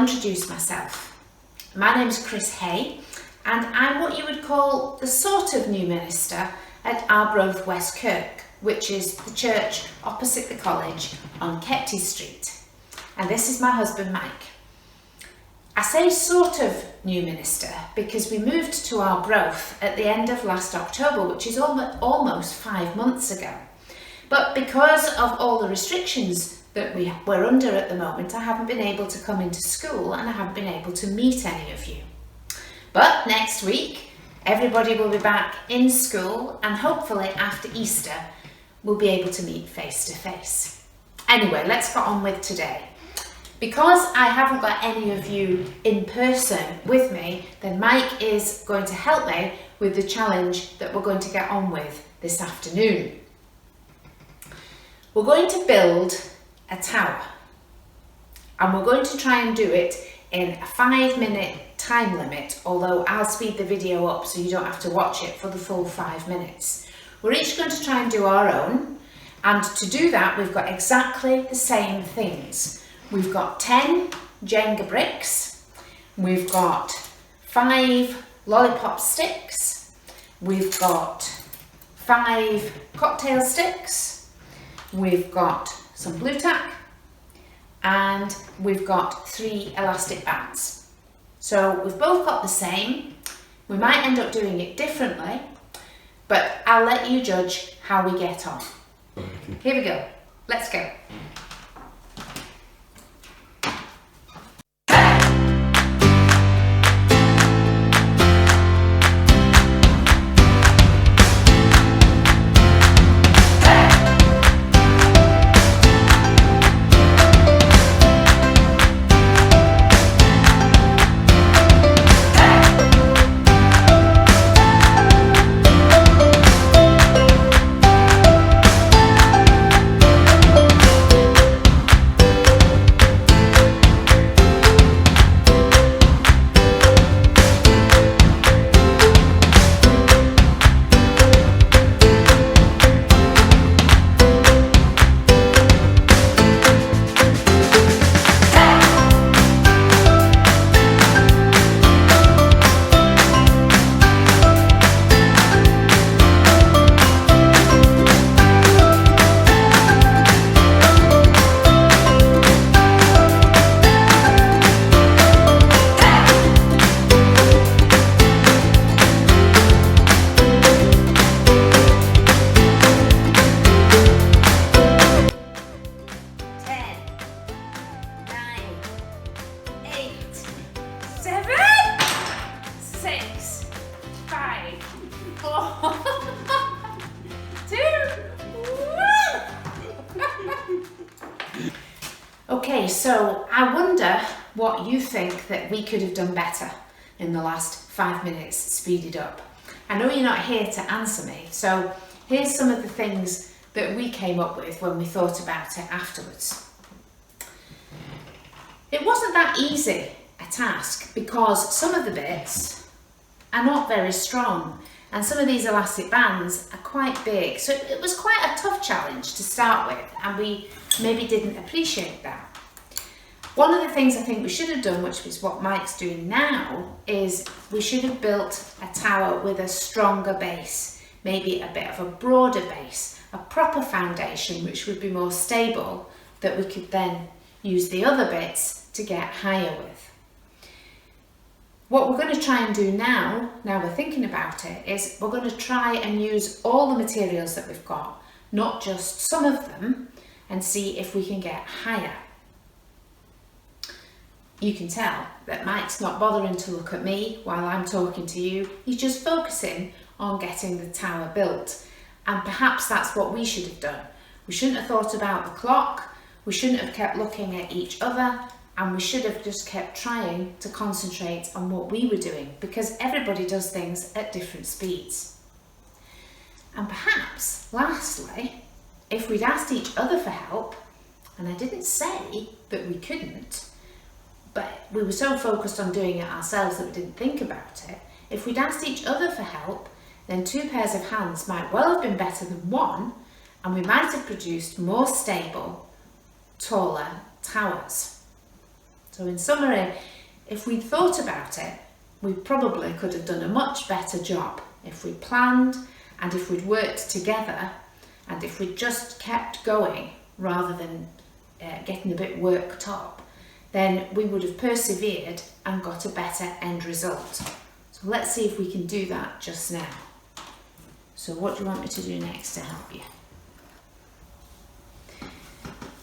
introduce myself. My name's Chris Hay, and I'm what you would call the sort of new minister at Arbroath West Kirk, which is the church opposite the college on Kepty Street. And this is my husband Mike. I say sort of new minister because we moved to Arbroath at the end of last October, which is almost 5 months ago. But because of all the restrictions that we're under at the moment, I haven't been able to come into school and I haven't been able to meet any of you. But next week, everybody will be back in school, and hopefully after Easter, we'll be able to meet face to face. Anyway, let's get on with today. Because I haven't got any of you in person with me, then Mike is going to help me with the challenge that we're going to get on with this afternoon. We're going to build a tower, and we're going to try and do it in a 5-minute time limit, although I'll speed the video up so you don't have to watch it for the full 5 minutes. We're each going to try and do our own, and to do that we've got exactly the same things. We've got 10 Jenga bricks, we've got 5 lollipop sticks, we've got 5 cocktail sticks, we've got some blue tack, and we've got 3 elastic bands. So we've both got the same. We might end up doing it differently, but I'll let you judge how we get on. Here we go. Let's go. Okay, so I wonder what you think that we could have done better in the last 5 minutes speeded up. I know you're not here to answer me, so here's some of the things that we came up with when we thought about it afterwards. It wasn't that easy a task because some of the bits are not very strong and some of these elastic bands are quite big, so it was quite a tough challenge to start with, and we maybe didn't appreciate that. One of the things I think we should have done, which is what Mike's doing now, is we should have built a tower with a stronger base, maybe a bit of a broader base, a proper foundation which would be more stable, that we could then use the other bits to get higher with. What we're going to try and do now we're thinking about it, is we're going to try and use all the materials that we've got, not just some of them, and see if we can get higher. You can tell that Mike's not bothering to look at me while I'm talking to you. He's just focusing on getting the tower built. And perhaps that's what we should have done. We shouldn't have thought about the clock, we shouldn't have kept looking at each other, and we should have just kept trying to concentrate on what we were doing, because everybody does things at different speeds. And perhaps, lastly, if we'd asked each other for help, and I didn't say that we couldn't, but we were so focused on doing it ourselves that we didn't think about it. If we'd asked each other for help, then 2 pairs of hands might well have been better than 1, and we might have produced more stable, taller towers. So in summary, if we'd thought about it, we probably could have done a much better job if we planned and if we'd worked together and if we'd just kept going rather than getting a bit worked up, then we would have persevered and got a better end result. So let's see if we can do that just now. So what do you want me to do next to help you?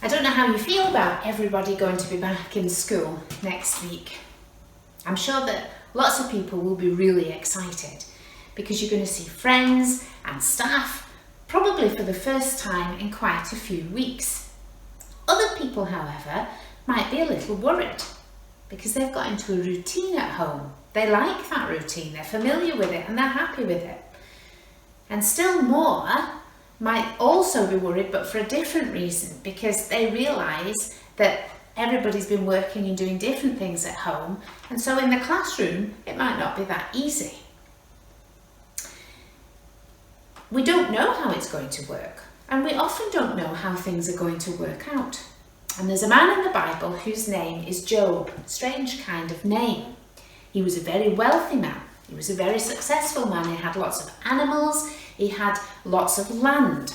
I don't know how you feel about everybody going to be back in school next week. I'm sure that lots of people will be really excited because you're going to see friends and staff, probably for the first time in quite a few weeks. Other people, however, might be a little worried because they've got into a routine at home. They like that routine, they're familiar with it and they're happy with it. And still more might also be worried, but for a different reason, because they realise that everybody's been working and doing different things at home, and so in the classroom it might not be that easy. We don't know how it's going to work, and we often don't know how things are going to work out. And there's a man in the Bible whose name is Job, strange kind of name. He was a very wealthy man. He was a very successful man. He had lots of animals. He had lots of land.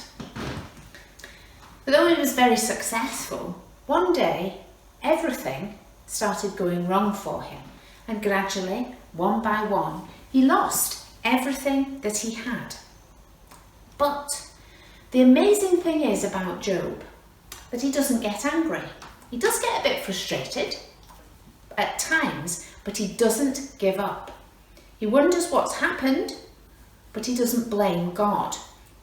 But though he was very successful, one day everything started going wrong for him. And gradually, one by one, he lost everything that he had. But the amazing thing is about Job that he doesn't get angry. He does get a bit frustrated at times, but he doesn't give up. He wonders what's happened, but he doesn't blame God,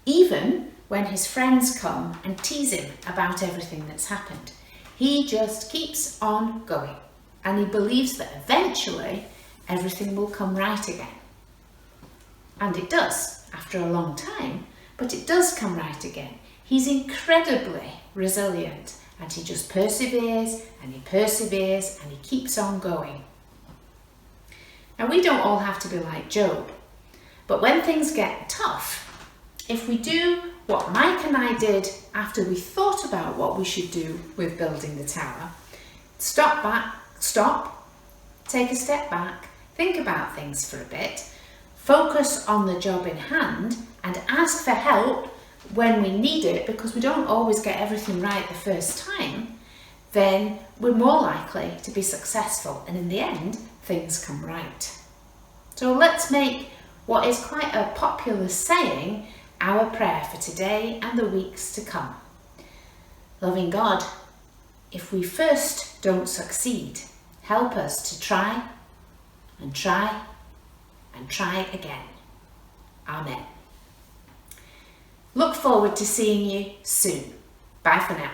even when his friends come and tease him about everything that's happened. He just keeps on going, and he believes that eventually everything will come right again. And it does, after a long time, but it does come right again. He's incredibly resilient, and he just perseveres and he perseveres and he keeps on going. Now, we don't all have to be like Job, but when things get tough, if we do what Mike and I did after we thought about what we should do with building the tower, stop, take a step back, think about things for a bit, focus on the job in hand and ask for help when we need it, because we don't always get everything right the first time, then we're more likely to be successful, and in the end things come right. So let's make what is quite a popular saying our prayer for today and the weeks to come. Loving God, if we first don't succeed, help us to try and try and try again. Amen. Look forward to seeing you soon. Bye for now.